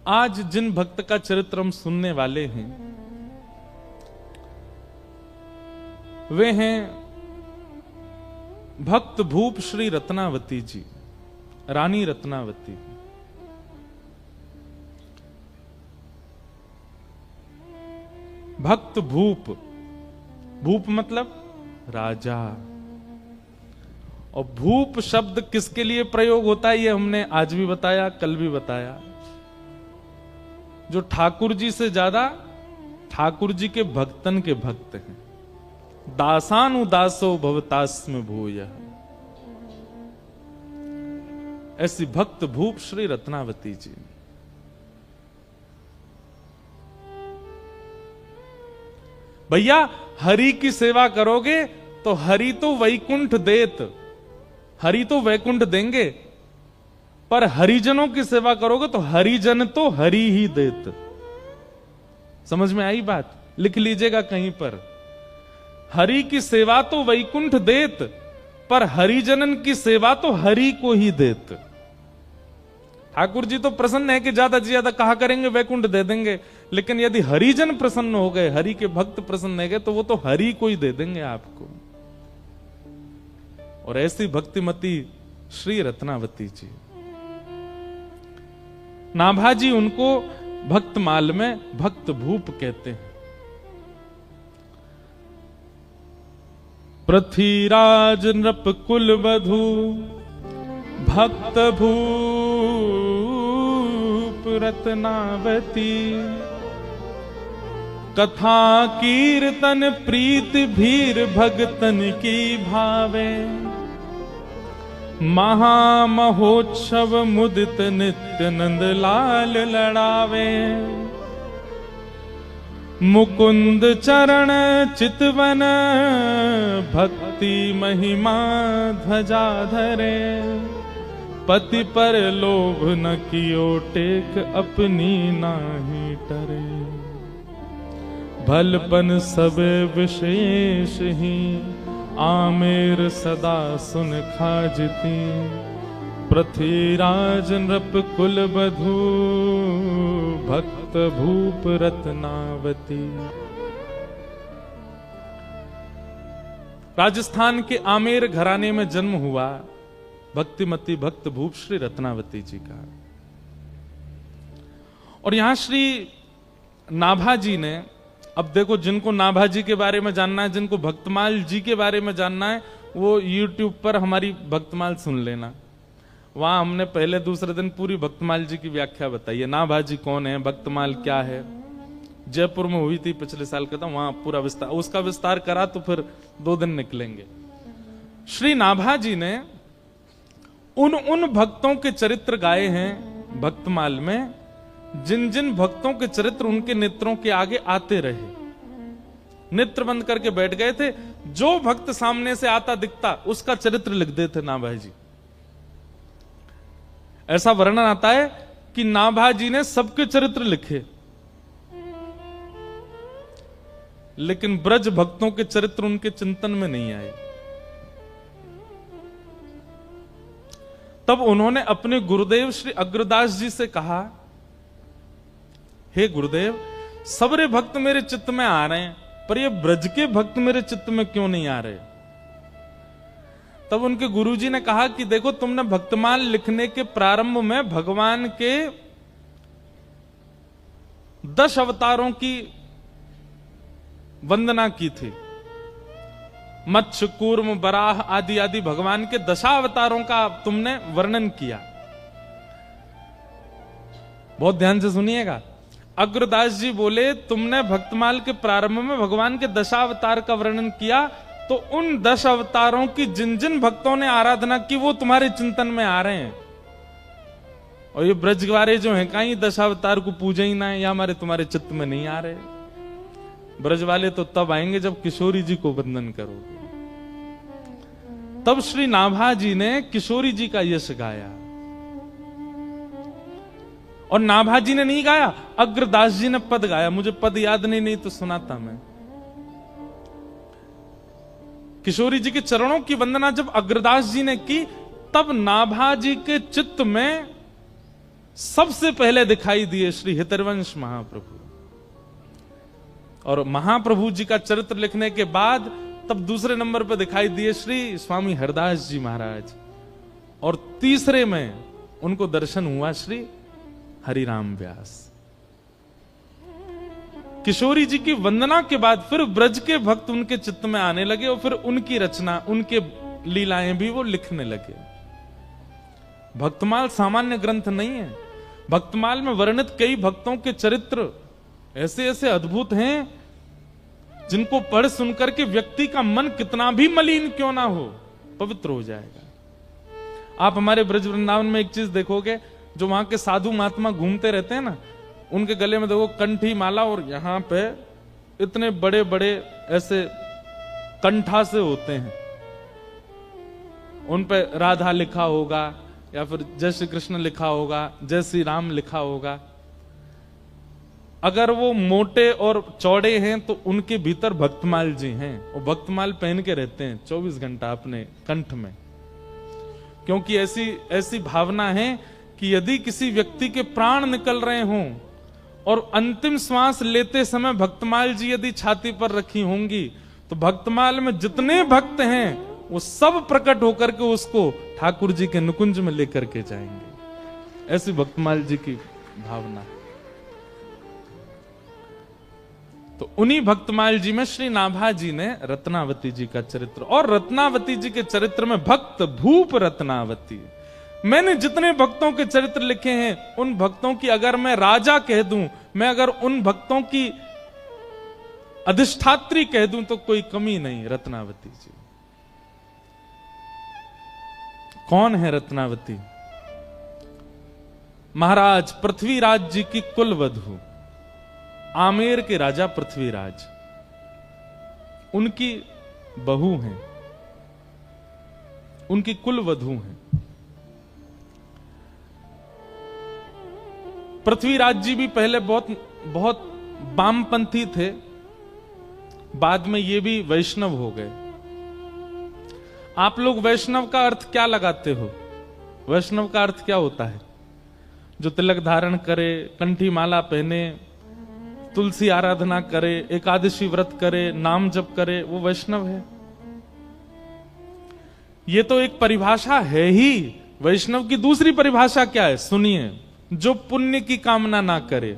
आज जिन भक्त का चरित्र हम सुनने वाले हैं वे हैं भक्त भूप श्री रत्नावती जी, रानी रत्नावती। भक्त भूप, भूप मतलब राजा, और भूप शब्द किसके लिए प्रयोग होता है ये हमने आज भी बताया, कल भी बताया। जो ठाकुर जी से ज्यादा ठाकुर जी के भक्तन के भक्त हैं। दासानुदासो भवतास्म भूय, ऐसी भक्त भूप श्री रत्नावती जी। भैया हरि की सेवा करोगे तो हरि तो वैकुंठ देत, हरि तो वैकुंठ देंगे, पर हरिजनों की सेवा करोगे तो हरिजन तो हरि ही देत। समझ में आई बात? लिख लीजिएगा कहीं पर, हरि की सेवा तो वैकुंठ देत, पर हरिजनन की सेवा तो हरि को ही देत। ठाकुर जी तो प्रसन्न है कि ज्यादा से ज्यादा कहा करेंगे वैकुंठ दे देंगे, लेकिन यदि हरिजन प्रसन्न हो गए, हरि के भक्त प्रसन्न हो गए, तो वो तो हरि को ही दे देंगे आपको। और ऐसी भक्तिमती श्री रत्नावती जी, नाभाजी उनको भक्तमाल में भक्त भूप कहते हैं। पृथ्वीराज नृप कुल वधु भक्त भूप रत्नावती, कथा कीर्तन प्रीत भीर भगतन की भावे, महामहोत्सव मुदित नित्य नंद लाल लड़ावे, मुकुंद चरण चितवन भक्ति महिमा ध्वजा धरे, पति पर लोभ न कियो टेक अपनी नाही टरे, भलपन सब विशेष ही आमेर सदा सुन खाजती, पृथ्वीराज नृप कुल बधू भक्त भूप रत्नावती। राजस्थान के आमेर घराने में जन्म हुआ भक्तिमती भक्त भूप श्री रत्नावती जी का। और यहां श्री नाभाजी ने, अब देखो जिनको नाभाजी के बारे में जानना है, जिनको भक्तमाल जी के बारे में जानना है, वो YouTube पर हमारी भक्तमाल सुन लेना। वहां हमने पहले दूसरे दिन पूरी भक्तमाल जी की व्याख्या बताई है। नाभाजी कौन है, भक्तमाल क्या है, जयपुर में हुई थी पिछले साल का था, वहां पूरा विस्तार, उसका विस्तार करा तो फिर 2 दिन निकलेंगे। श्री नाभाजी ने उन भक्तों के चरित्र गाए हैं भक्तमाल में, जिन जिन भक्तों के चरित्र उनके नेत्रों के आगे आते रहे, नेत्र बंद करके बैठ गए थे। जो भक्त सामने से आता दिखता उसका चरित्र लिख देते नाभाजी। ऐसा वर्णन आता है कि नाभाजी ने सबके चरित्र लिखे, लेकिन ब्रज भक्तों के चरित्र उनके चिंतन में नहीं आए। तब उन्होंने अपने गुरुदेव श्री अग्रदास जी से कहा, हे गुरुदेव, सबरे भक्त मेरे चित्त में आ रहे हैं, पर ये ब्रज के भक्त मेरे चित्त में क्यों नहीं आ रहे? तब उनके गुरुजी ने कहा कि देखो, तुमने भक्तमाल लिखने के प्रारंभ में भगवान के 10 अवतारों की वंदना की थी। मत्स्य, कूर्म, बराह आदि आदि भगवान के 10 अवतारों का तुमने वर्णन किया। बहुत ध्यान से सुनिएगा। अग्रदास जी बोले, तुमने भक्तमाल के प्रारंभ में भगवान के 10 अवतार का वर्णन किया, तो उन 10 अवतारों की जिन जिन भक्तों ने आराधना की वो तुम्हारे चिंतन में आ रहे हैं। और ये ब्रजवारे जो हैं, कहीं 10 अवतार को पूजा ही ना है, या हमारे तुम्हारे चित्त में नहीं आ रहे। ब्रज वाले तो तब आएंगे जब किशोरी जी को वंदन करोगे। तब श्री नाभाजी ने किशोरी जी का यश गाया। और नाभाजी ने नहीं गाया, अग्रदास जी ने पद गाया। मुझे पद याद नहीं तो सुनाता मैं। किशोरी जी के चरणों की वंदना जब अग्रदास जी ने की, तब नाभाजी के चित्त में सबसे पहले दिखाई दिए श्री हितरवंश महाप्रभु। और महाप्रभु जी का चरित्र लिखने के बाद तब दूसरे नंबर पर दिखाई दिए श्री स्वामी हरदास जी महाराज, और तीसरे में उनको दर्शन हुआ श्री हरिराम व्यास। किशोरी जी की वंदना के बाद फिर ब्रज के भक्त उनके चित्त में आने लगे और फिर उनकी रचना, उनके लीलाएं भी वो लिखने लगे। भक्तमाल सामान्य ग्रंथ नहीं है। भक्तमाल में वर्णित कई भक्तों के चरित्र ऐसे ऐसे अद्भुत हैं जिनको पढ़ सुनकर के व्यक्ति का मन कितना भी मलिन क्यों ना हो, पवित्र हो जाएगा। आप हमारे ब्रज वृंदावन में एक चीज देखोगे, जो वहां के साधु महात्मा घूमते रहते हैं ना, उनके गले में देखो कंठी माला, और यहां पे इतने बड़े बड़े ऐसे कंठा से होते हैं, उन पे राधा लिखा होगा या फिर जय श्री कृष्ण लिखा होगा, जय श्री राम लिखा होगा। अगर वो मोटे और चौड़े हैं तो उनके भीतर भक्तमाल जी हैं, वो भक्तमाल पहन के रहते हैं 24 घंटा अपने कंठ में, क्योंकि ऐसी ऐसी भावना है कि यदि किसी व्यक्ति के प्राण निकल रहे हों और अंतिम श्वास लेते समय भक्तमाल जी यदि छाती पर रखी होंगी, तो भक्तमाल में जितने भक्त हैं वो सब प्रकट होकर के उसको ठाकुर जी के नुकुंज में लेकर के जाएंगे। ऐसी भक्तमाल जी की भावना है। तो उन्हीं भक्तमाल जी में श्री नाभा जी ने रत्नावती जी का चरित्र, और रत्नावती जी के चरित्र में भक्त भूप रत्नावती। मैंने जितने भक्तों के चरित्र लिखे हैं, उन भक्तों की अगर मैं राजा कह दूं, मैं अगर उन भक्तों की अधिष्ठात्री कह दूं तो कोई कमी नहीं। रत्नावती जी कौन है? रत्नावती महाराज पृथ्वीराज जी की कुल वधू, आमेर के राजा पृथ्वीराज, उनकी बहू हैं, उनकी कुल वधू हैं। पृथ्वीराज जी भी पहले बहुत बहुत वामपंथी थे, बाद में ये भी वैष्णव हो गए। आप लोग वैष्णव का अर्थ क्या लगाते हो? वैष्णव का अर्थ क्या होता है? जो तिलक धारण करे, कंठी माला पहने, तुलसी आराधना करे, एकादशी व्रत करे, नाम जप करे, वो वैष्णव है। ये तो एक परिभाषा है ही। वैष्णव की दूसरी परिभाषा क्या है? सुनिए, जो पुण्य की कामना ना करे,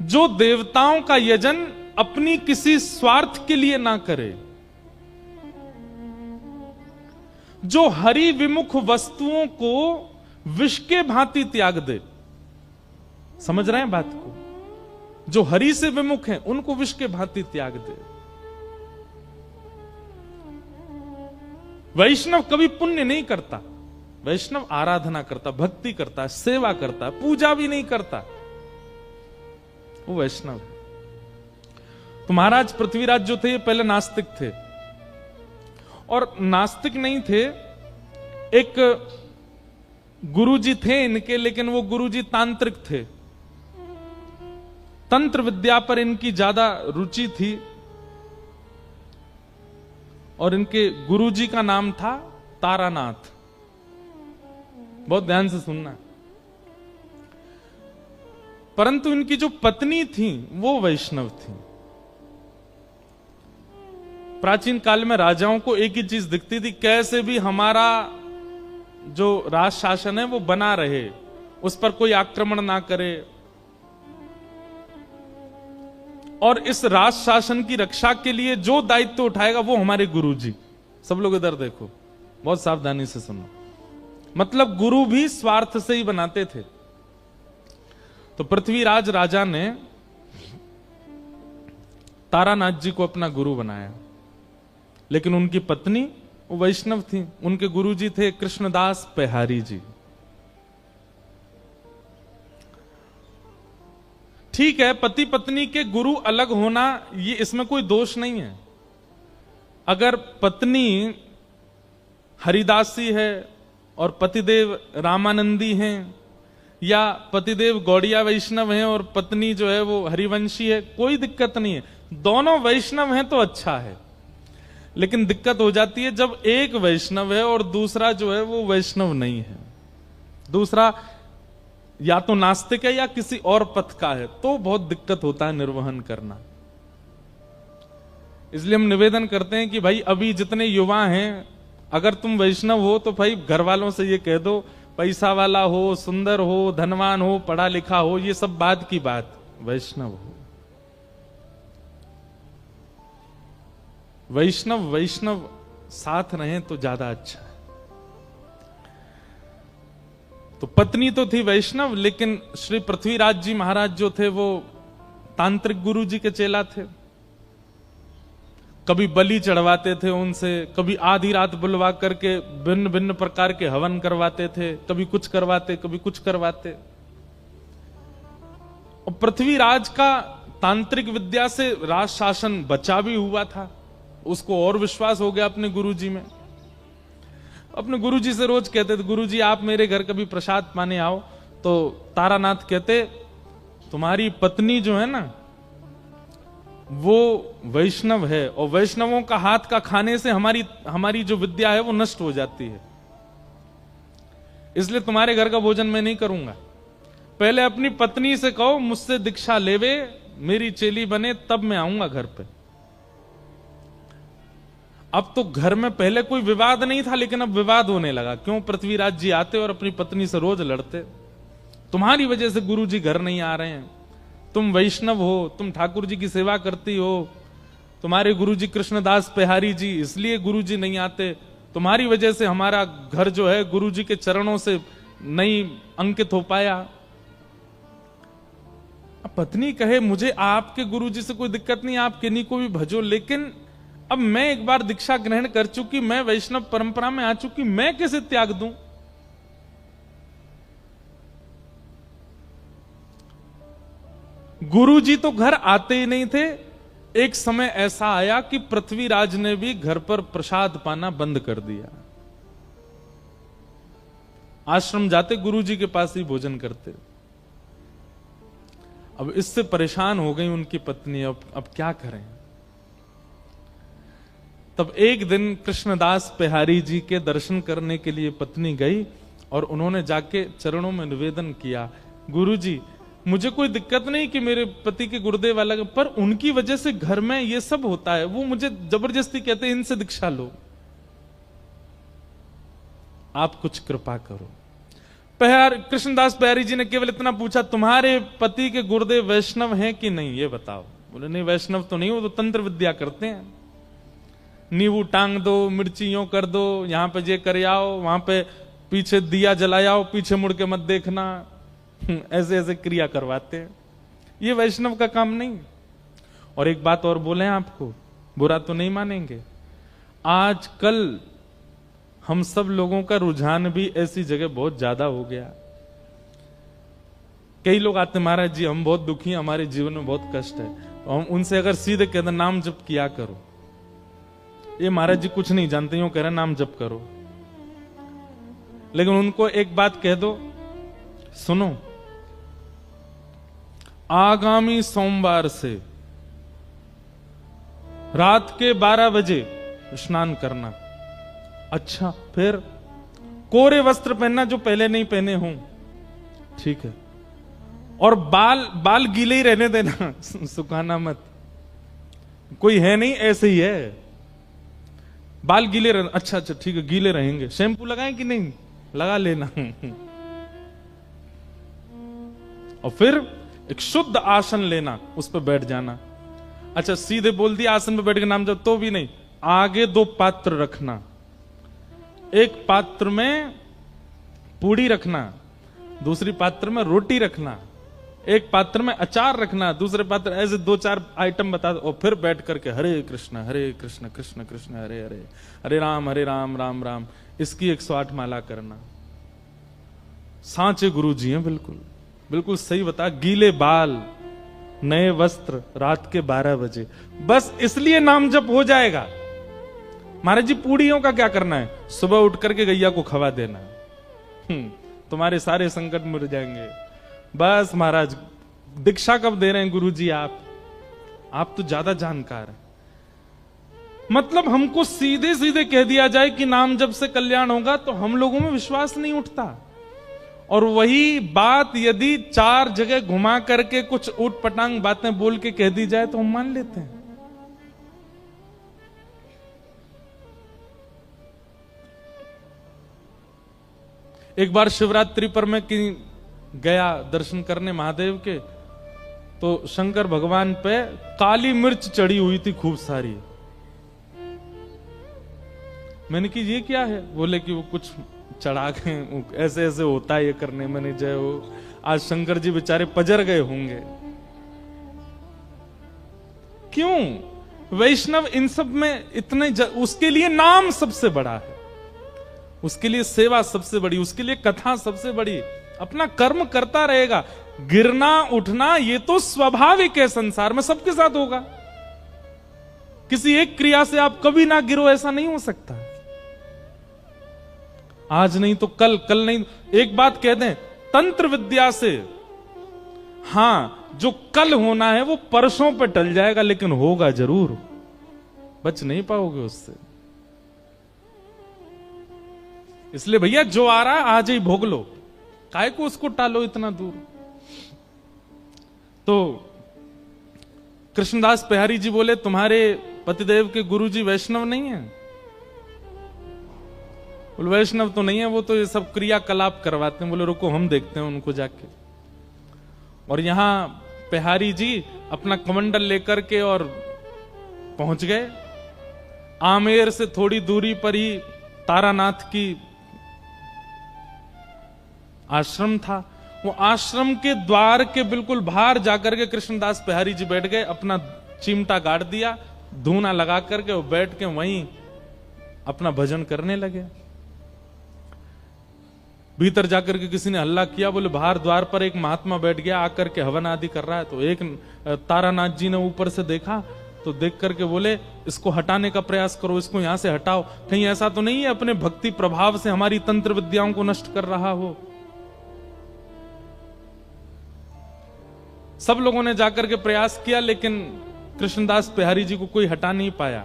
जो देवताओं का यजन अपनी किसी स्वार्थ के लिए ना करे, जो हरि विमुख वस्तुओं को विष के भांति त्याग दे। समझ रहे हैं बात को? जो हरि से विमुख हैं उनको विष के भांति त्याग दे। वैष्णव कभी पुण्य नहीं करता। वैष्णव आराधना करता, भक्ति करता, सेवा करता, पूजा भी नहीं करता, वो वैष्णव है। तो महाराज पृथ्वीराज जो थे ये पहले नास्तिक थे, और नास्तिक नहीं थे, एक गुरुजी थे इनके, लेकिन वो गुरुजी तांत्रिक थे। तंत्र विद्या पर इनकी ज्यादा रुचि थी, और इनके गुरुजी का नाम था तारानाथ। बहुत ध्यान से सुनना। परंतु इनकी जो पत्नी थी वो वैष्णव थी। प्राचीन काल में राजाओं को एक ही चीज दिखती थी, कैसे भी हमारा जो राज शासन है वो बना रहे, उस पर कोई आक्रमण ना करे, और इस राज शासन की रक्षा के लिए जो दायित्व उठाएगा वो हमारे गुरुजी। सब लोग इधर देखो, बहुत सावधानी से सुनो। मतलब गुरु भी स्वार्थ से ही बनाते थे। तो पृथ्वीराज राजा ने तारानाथ जी को अपना गुरु बनाया, लेकिन उनकी पत्नी वो वैष्णव थी। उनके गुरुजी थे कृष्णदास पेहारी जी। ठीक है, पति पत्नी के गुरु अलग होना ये इसमें कोई दोष नहीं है। अगर पत्नी हरिदासी है और पतिदेव रामानंदी हैं, या पतिदेव गौड़िया वैष्णव हैं और पत्नी जो है वो हरिवंशी है, कोई दिक्कत नहीं है। दोनों वैष्णव हैं तो अच्छा है। लेकिन दिक्कत हो जाती है जब एक वैष्णव है और दूसरा जो है वो वैष्णव नहीं है। दूसरा या तो नास्तिक है या किसी और पथ का है, तो बहुत दिक्कत होता है निर्वहन करना। इसलिए हम निवेदन करते हैं कि भाई अभी जितने युवा हैं, अगर तुम वैष्णव हो तो भाई घर वालों से ये कह दो, पैसा वाला हो, सुंदर हो, धनवान हो, पढ़ा लिखा हो, ये सब बात की बात, वैष्णव हो। वैष्णव साथ रहें तो ज्यादा अच्छा है। तो पत्नी तो थी वैष्णव, लेकिन श्री पृथ्वीराज जी महाराज जो थे वो तांत्रिक गुरु जी के चेला थे। कभी बलि चढ़वाते थे उनसे, कभी आधी रात बुलवा करके भिन्न भिन्न प्रकार के हवन करवाते थे, कभी कुछ करवाते, कभी कुछ करवाते। और पृथ्वीराज का तांत्रिक विद्या से राज शासन बचा भी हुआ था, उसको और विश्वास हो गया अपने गुरुजी में। अपने गुरुजी से रोज कहते थे, गुरुजी आप मेरे घर कभी प्रसाद पाने आओ। तो तारानाथ कहते, तुम्हारी पत्नी जो है ना वो वैष्णव है, और वैष्णवों का हाथ का खाने से हमारी जो विद्या है वो नष्ट हो जाती है, इसलिए तुम्हारे घर का भोजन मैं नहीं करूंगा। पहले अपनी पत्नी से कहो मुझसे दीक्षा लेवे, मेरी चेली बने, तब मैं आऊंगा घर पे। अब तो घर में पहले कोई विवाद नहीं था, लेकिन अब विवाद होने लगा। क्यों? पृथ्वीराज जी आते और अपनी पत्नी से रोज लड़ते, तुम्हारी वजह से गुरु जी घर नहीं आ रहे हैं, तुम वैष्णव हो, तुम ठाकुर जी की सेवा करती हो, तुम्हारे गुरु जी कृष्णदास बिहारी जी इसलिए गुरु जी नहीं आते, तुम्हारी वजह से हमारा घर जो है गुरु जी के चरणों से नहीं अंकित हो पाया। अब पत्नी कहे मुझे आपके गुरु जी से कोई दिक्कत नहीं, आप किन्हीं को भी भजो, लेकिन अब मैं एक बार दीक्षा ग्रहण कर चुकी, मैं वैष्णव परंपरा में आ चुकी, मैं कैसे त्याग दूं? गुरु जी तो घर आते ही नहीं थे। एक समय ऐसा आया कि पृथ्वीराज ने भी घर पर प्रसाद पाना बंद कर दिया, आश्रम जाते गुरु जी के पास ही भोजन करते। अब इससे परेशान हो गई उनकी पत्नी, अब क्या करें? तब एक दिन कृष्णदास बिहारी जी के दर्शन करने के लिए पत्नी गई और उन्होंने जाके चरणों में निवेदन किया, गुरु जी मुझे कोई दिक्कत नहीं कि मेरे पति के गुरुदेव अलग, पर उनकी वजह से घर में ये सब होता है, वो मुझे जबरदस्ती कहते हैं इनसे दीक्षा लो, आप कुछ कृपा करो। कृष्णदास बिहारी जी ने केवल इतना पूछा, तुम्हारे पति के गुरुदेव वैष्णव हैं कि नहीं, ये बताओ। बोले नहीं वैष्णव तो नहीं, वो तो तंत्र विद्या करते हैं, नींबू टांग दो, मिर्ची यूं कर दो, यहां पे ये कर आओ, वहां पे पीछे दिया जलाओ, पीछे मुड़ के मत देखना, ऐसे ऐसे क्रिया करवाते हैं, ये वैष्णव का काम नहीं। और एक बात और बोले आपको, बुरा तो नहीं मानेंगे, आजकल हम सब लोगों का रुझान भी ऐसी जगह बहुत ज्यादा हो गया। कई लोग आते महाराज जी हम बहुत दुखी हैं, हमारे जीवन में बहुत कष्ट है, तो हम उनसे अगर सीधे कहते नाम जप किया करो, ये महाराज जी कुछ नहीं जानते, यूं कह रहे नाम जप करो, लेकिन उनको एक बात कह दो, सुनो आगामी सोमवार से रात के 12 बजे स्नान करना। अच्छा, फिर कोरे वस्त्र पहनना जो पहले नहीं पहने हों, ठीक है, और बाल गीले ही रहने देना, सुखाना मत, कोई है नहीं ऐसे ही है, बाल गीले रहना। अच्छा ठीक है, गीले रहेंगे, शैम्पू लगाएं कि नहीं, लगा लेना। और फिर एक शुद्ध आसन लेना, उस पर बैठ जाना। अच्छा सीधे बोल दिया आसन पे बैठ के नाम जब, तो भी नहीं, आगे 2 पात्र रखना, एक पात्र में पूड़ी रखना, दूसरी पात्र में रोटी रखना, एक पात्र में अचार रखना, दूसरे पात्र, ऐसे 2-4 आइटम बता दो, और फिर बैठ करके हरे कृष्ण कृष्ण कृष्ण हरे हरे, हरे राम राम राम, इसकी 108 माला करना। सांचे गुरु जी हैं, बिल्कुल बिल्कुल सही बता, गीले बाल, नए वस्त्र, रात के 12 बजे, बस इसलिए नाम जप हो जाएगा। महाराज जी पूड़ियों का क्या करना है, सुबह उठ करके गैया को खवा देना, तुम्हारे सारे संकट मिट जाएंगे। बस महाराज दीक्षा कब दे रहे हैं गुरु जी आप तो ज्यादा जानकार हैं। मतलब हमको सीधे सीधे कह दिया जाए कि नाम जप से कल्याण होगा, तो हम लोगों में विश्वास नहीं उठता। और वही बात यदि 4 जगह घुमा करके कुछ ऊट पटांग बातें बोल के कह दी जाए तो हम मान लेते हैं। एक बार शिवरात्रि पर मैं गया दर्शन करने महादेव के, तो शंकर भगवान पे काली मिर्च चढ़ी हुई थी खूब सारी। मैंने कि ये क्या है? बोले कि वो कुछ चढ़ा गए, ऐसे ऐसे होता है ये करने। मैंने जय हो, आज शंकर जी बेचारे पजर गए होंगे। क्यों? वैष्णव इन सब में इतने उसके लिए नाम सबसे बड़ा है, उसके लिए सेवा सबसे बड़ी, उसके लिए कथा सबसे बड़ी। अपना कर्म करता रहेगा। गिरना उठना ये तो स्वाभाविक है, संसार में सबके साथ होगा। किसी एक क्रिया से आप कभी ना गिरो ऐसा नहीं हो सकता। आज नहीं तो कल, कल नहीं। एक बात कह दें, तंत्र विद्या से हां जो कल होना है वो परसों पे टल जाएगा, लेकिन होगा जरूर, बच नहीं पाओगे उससे। इसलिए भैया जो आ रहा आज ही भोग लो, काहे को उसको टालो इतना दूर। तो कृष्णदास बिहारी जी बोले, तुम्हारे पतिदेव के गुरुजी वैष्णव नहीं है? बोले वैष्णव तो नहीं है, वो तो ये सब क्रियाकलाप करवाते हैं। बोले रुको हम देखते हैं उनको जाके। और यहां बिहारी जी अपना कमंडल लेकर के और पहुंच गए। आमेर से थोड़ी दूरी पर ही तारानाथ की आश्रम था। वो आश्रम के द्वार के बिल्कुल बाहर जाकर के कृष्णदास बिहारी जी बैठ गए, अपना चिमटा गाड़ दिया, धूना लगा करके वो बैठ के वहीं अपना भजन करने लगे। भीतर जाकर के किसी ने हल्ला किया, बोले बाहर द्वार पर एक महात्मा बैठ गया, आकर के हवन आदि कर रहा है। तो एक तारानाथ जी ने ऊपर से देखा, तो देख करके बोले इसको हटाने का प्रयास करो, इसको यहां से हटाओ, कहीं ऐसा तो नहीं है अपने भक्ति प्रभाव से हमारी तंत्र विद्याओं को नष्ट कर रहा हो। सब लोगों ने जाकर के प्रयास किया, लेकिन कृष्णदास बिहारी जी को कोई हटा नहीं पाया।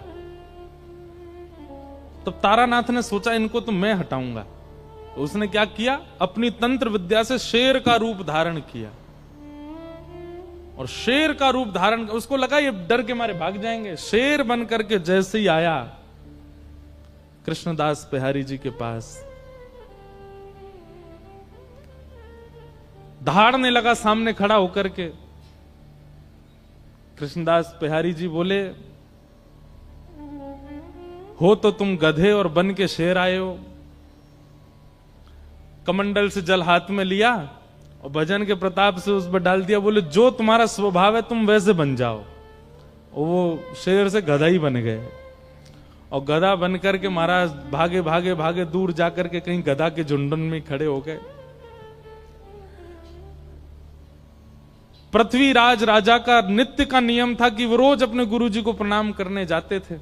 तब तारानाथ ने सोचा इनको तो मैं हटाऊंगा। तो उसने क्या किया, अपनी तंत्र विद्या से शेर का रूप धारण किया। और शेर का रूप धारण, उसको लगा ये डर के मारे भाग जाएंगे। शेर बन करके जैसे ही आया कृष्णदास बिहारी जी के पास, दहाड़ने लगा सामने खड़ा होकर के। कृष्णदास बिहारी जी बोले, हो तो तुम गधे और बन के शेर आए हो। कमंडल से जल हाथ में लिया और भजन के प्रताप से उस पर डाल दिया। बोले जो तुम्हारा स्वभाव है तुम वैसे बन जाओ। और वो शेर से गधा ही बन गए। और गधा बन करके महाराज भागे भागे भागे दूर जाकर के कहीं गधा के झुंडन में खड़े हो गए। पृथ्वीराज राजा का नित्य का नियम था कि वो रोज अपने गुरुजी को प्रणाम करने जाते थे।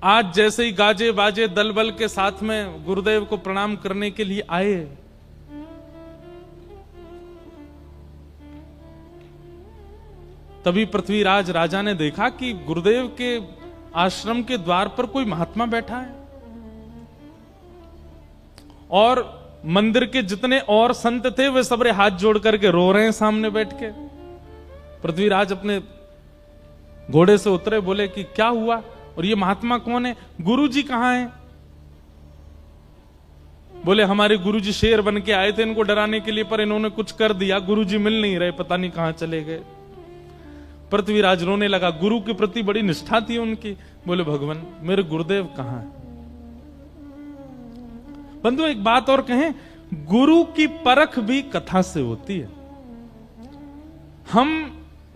आज जैसे ही गाजे बाजे दल बल के साथ में गुरुदेव को प्रणाम करने के लिए आए, तभी पृथ्वीराज राजा ने देखा कि गुरुदेव के आश्रम के द्वार पर कोई महात्मा बैठा है और मंदिर के जितने और संत थे वे सबरे हाथ जोड़ करके रो रहे हैं सामने बैठ के। पृथ्वीराज अपने घोड़े से उतरे, बोले कि क्या हुआ और ये महात्मा कौन है, गुरुजी कहां हैं? बोले हमारे गुरुजी शेर बन के आए थे इनको डराने के लिए, पर इन्होंने कुछ कर दिया, गुरुजी मिल नहीं रहे, पता नहीं कहां चले गए। पृथ्वीराज रोने लगा। गुरु के प्रति बड़ी निष्ठा थी उनकी। बोले भगवान मेरे गुरुदेव कहां है? बंधु एक बात और कहें, गुरु की परख भी कथा से होती है। हम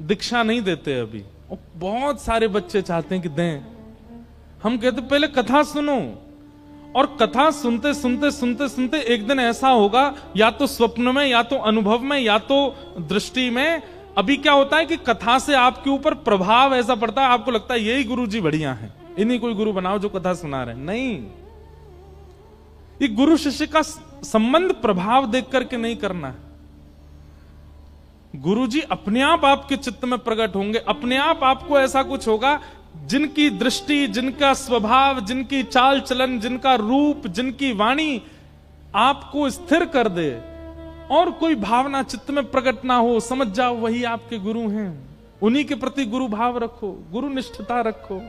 दीक्षा नहीं देते अभी, और बहुत सारे बच्चे चाहते हैं कि दें। हम कहते पहले कथा सुनो, और कथा सुनते सुनते सुनते सुनते एक दिन ऐसा होगा, या तो स्वप्न में, या तो अनुभव में, या तो दृष्टि में। अभी क्या होता है कि कथा से आपके ऊपर प्रभाव ऐसा पड़ता है, आपको लगता है यही गुरुजी बढ़िया है, इन्हीं कोई गुरु बनाओ जो कथा सुना रहे हैं। नहीं, ये गुरु शिष्य का संबंध प्रभाव देख करके नहीं करना है। गुरुजी अपने आप आपके चित्त में प्रकट होंगे, अपने आप आपको ऐसा कुछ होगा, जिनकी दृष्टि, जिनका स्वभाव, जिनकी चाल चलन, जिनका रूप, जिनकी वाणी आपको स्थिर कर दे और कोई भावना चित्त में प्रकट ना हो, समझ जाओ वही आपके गुरु हैं। उन्हीं के प्रति गुरु भाव रखो, गुरु निष्ठता रखो।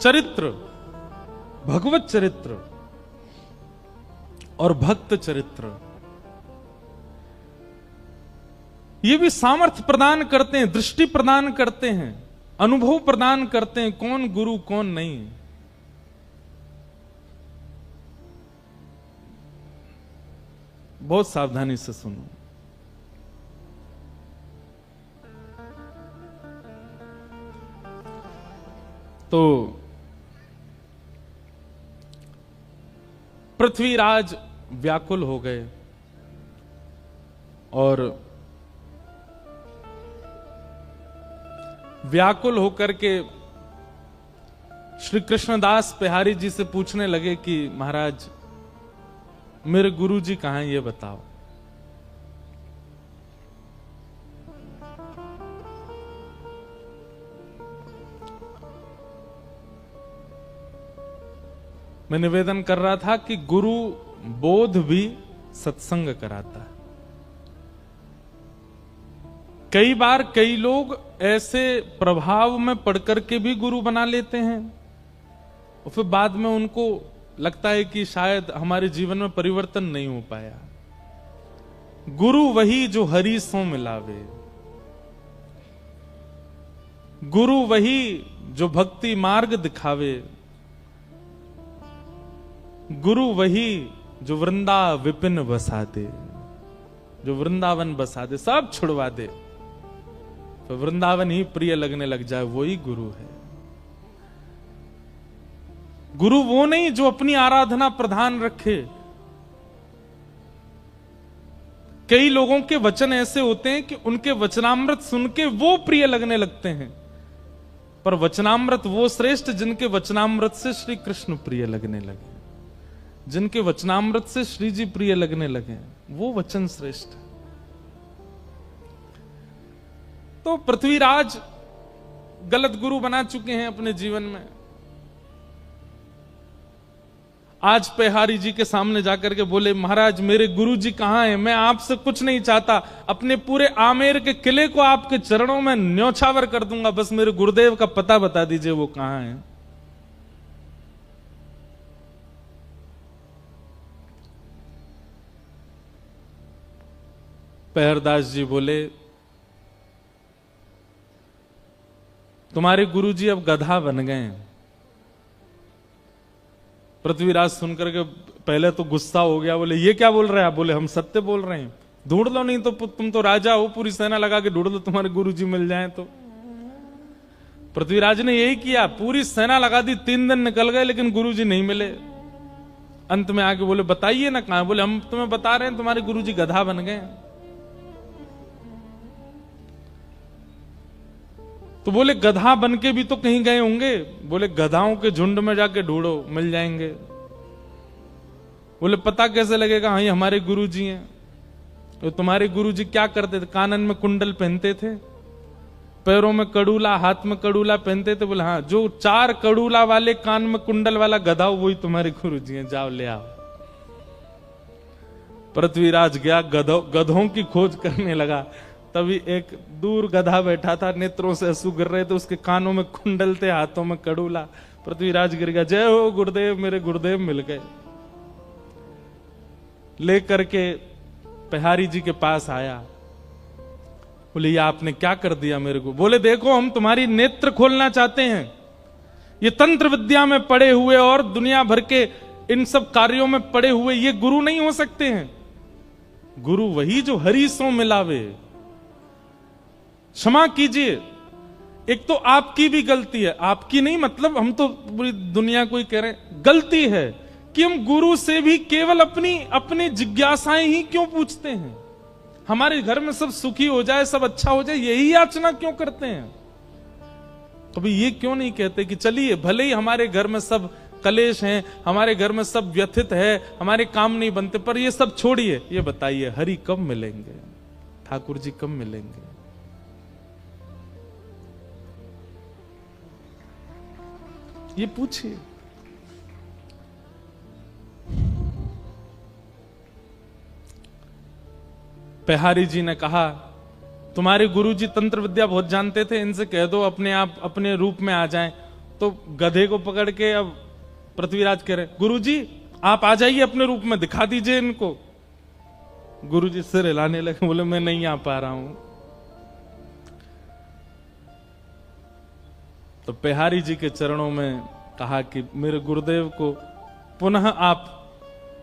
चरित्र, भगवत चरित्र और भक्त चरित्र, ये भी सामर्थ्य प्रदान करते हैं, दृष्टि प्रदान करते हैं, अनुभव प्रदान करते हैं कौन गुरु कौन नहीं। बहुत सावधानी से सुनो। तो पृथ्वीराज व्याकुल हो गए और व्याकुल होकर के श्री कृष्णदास बिहारी जी से पूछने लगे कि महाराज मेरे गुरु जी कहां हैं, ये बताओ। मैं निवेदन कर रहा था कि गुरु बोध भी सत्संग कराता है। कई बार कई लोग ऐसे प्रभाव में पढ़ करके भी गुरु बना लेते हैं और फिर बाद में उनको लगता है कि शायद हमारे जीवन में परिवर्तन नहीं हो पाया। गुरु वही जो हरि सो मिलावे, गुरु वही जो भक्ति मार्ग दिखावे, गुरु वही जो वृंदा विपिन बसा दे, जो वृंदावन बसा दे, सब छुड़वा दे तो वृंदावन ही प्रिय लगने लग जाए, वही गुरु है। गुरु वो नहीं जो अपनी आराधना प्रधान रखे। कई लोगों के वचन ऐसे होते हैं कि उनके वचनामृत सुन के वो प्रिय लगने लगते हैं, पर वचनामृत वो श्रेष्ठ जिनके वचनामृत से श्री कृष्ण प्रिय लगने लगे, जिनके वचनामृत से श्री जी प्रिय लगने लगे, वो वचन श्रेष्ठ है। तो पृथ्वीराज गलत गुरु बना चुके हैं अपने जीवन में। आज पेहारी जी के सामने जाकर के बोले महाराज मेरे गुरु जी कहां हैं, मैं आपसे कुछ नहीं चाहता, अपने पूरे आमेर के किले को आपके चरणों में न्योछावर कर दूंगा, बस मेरे गुरुदेव का पता बता दीजिए वो कहां है। पेहरदास जी बोले तुम्हारे गुरुजी अब गधा बन गए हैं। पृथ्वीराज सुनकर के पहले तो गुस्सा हो गया, बोले ये क्या बोल रहे हैं आप? बोले हम सत्य बोल रहे हैं, ढूंढ लो, नहीं तो तुम तो राजा हो, पूरी सेना लगा के ढूंढ लो, तुम्हारे गुरुजी मिल जाएं तो। पृथ्वीराज ने यही किया, पूरी सेना लगा दी, 3 दिन निकल गए लेकिन गुरुजी नहीं मिले। अंत में आके बोले बताइए ना कहां? बोले हम तुम्हें बता रहे हैं तुम्हारे गुरुजी गधा बन गए। तो बोले गधा बन के भी तो कहीं गए होंगे। बोले गधाओं के झुंड में जाके ढूंढो, मिल जाएंगे। बोले पता कैसे लगेगा? हाँ ये हमारे गुरुजी हैं। तो तुम्हारे गुरुजी क्या करते थे? कानन में कुंडल पहनते थे, पैरों में कड़ूला, हाथ में कड़ूला पहनते थे। बोले हाँ, जो 4 कड़ूला वाले कान में कुंडल वाला गधा वही तुम्हारे गुरुजी हैं, जाओ ले आओ। पृथ्वीराज गया, गधों की खोज करने लगा। तभी एक दूर गधा बैठा था, नेत्रों से आंसू गिर रहे थे, उसके कानों में कुंडल थे, हाथों में कड़ूला। पृथ्वीराज गिर गया, जय हो गुरुदेव, मेरे गुरुदेव मिल गए। लेकर के पेहारी जी के पास आया, बोले ये आपने क्या कर दिया मेरे को? बोले देखो हम तुम्हारी नेत्र खोलना चाहते हैं। ये तंत्र विद्या में पड़े हुए और दुनिया भर के इन सब कार्यों में पड़े हुए ये गुरु नहीं हो सकते हैं। गुरु वही जो हरि सो मिलावे। क्षमा कीजिए, एक तो आपकी भी गलती है, आपकी नहीं मतलब हम तो पूरी दुनिया को ही कह रहे हैं, गलती है कि हम गुरु से भी केवल अपनी जिज्ञासाएं ही क्यों पूछते हैं। हमारे घर में सब सुखी हो जाए, सब अच्छा हो जाए, यही याचना क्यों करते हैं? कभी ये क्यों नहीं कहते कि चलिए, भले ही हमारे घर में सब कलेश हैं, हमारे घर में सब व्यथित है, हमारे काम नहीं बनते, पर ये सब छोड़िए, ये बताइए हरि कब मिलेंगे, ठाकुर जी कब मिलेंगे? ये पूछिए। पेहारी जी ने कहा, तुम्हारे गुरुजी तंत्र विद्या बहुत जानते थे, इनसे कह दो अपने आप अपने रूप में आ जाएं। तो गधे को पकड़ के अब पृथ्वीराज कह रहे, गुरुजी आप आ जाइए अपने रूप में, दिखा दीजिए इनको। गुरुजी सिर हिलाने लगे, बोले मैं नहीं आ पा रहा हूं। तो पेहारी जी के चरणों में कहा कि मेरे गुरुदेव को पुनः आप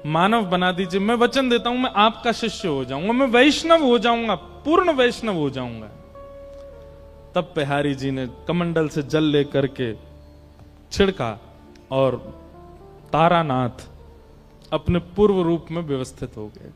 मानव बना दीजिए, मैं वचन देता हूं मैं आपका शिष्य हो जाऊंगा, मैं वैष्णव हो जाऊंगा, पूर्ण वैष्णव हो जाऊंगा। तब पेहारी जी ने कमंडल से जल लेकर के छिड़का और तारानाथ अपने पूर्व रूप में व्यवस्थित हो गए।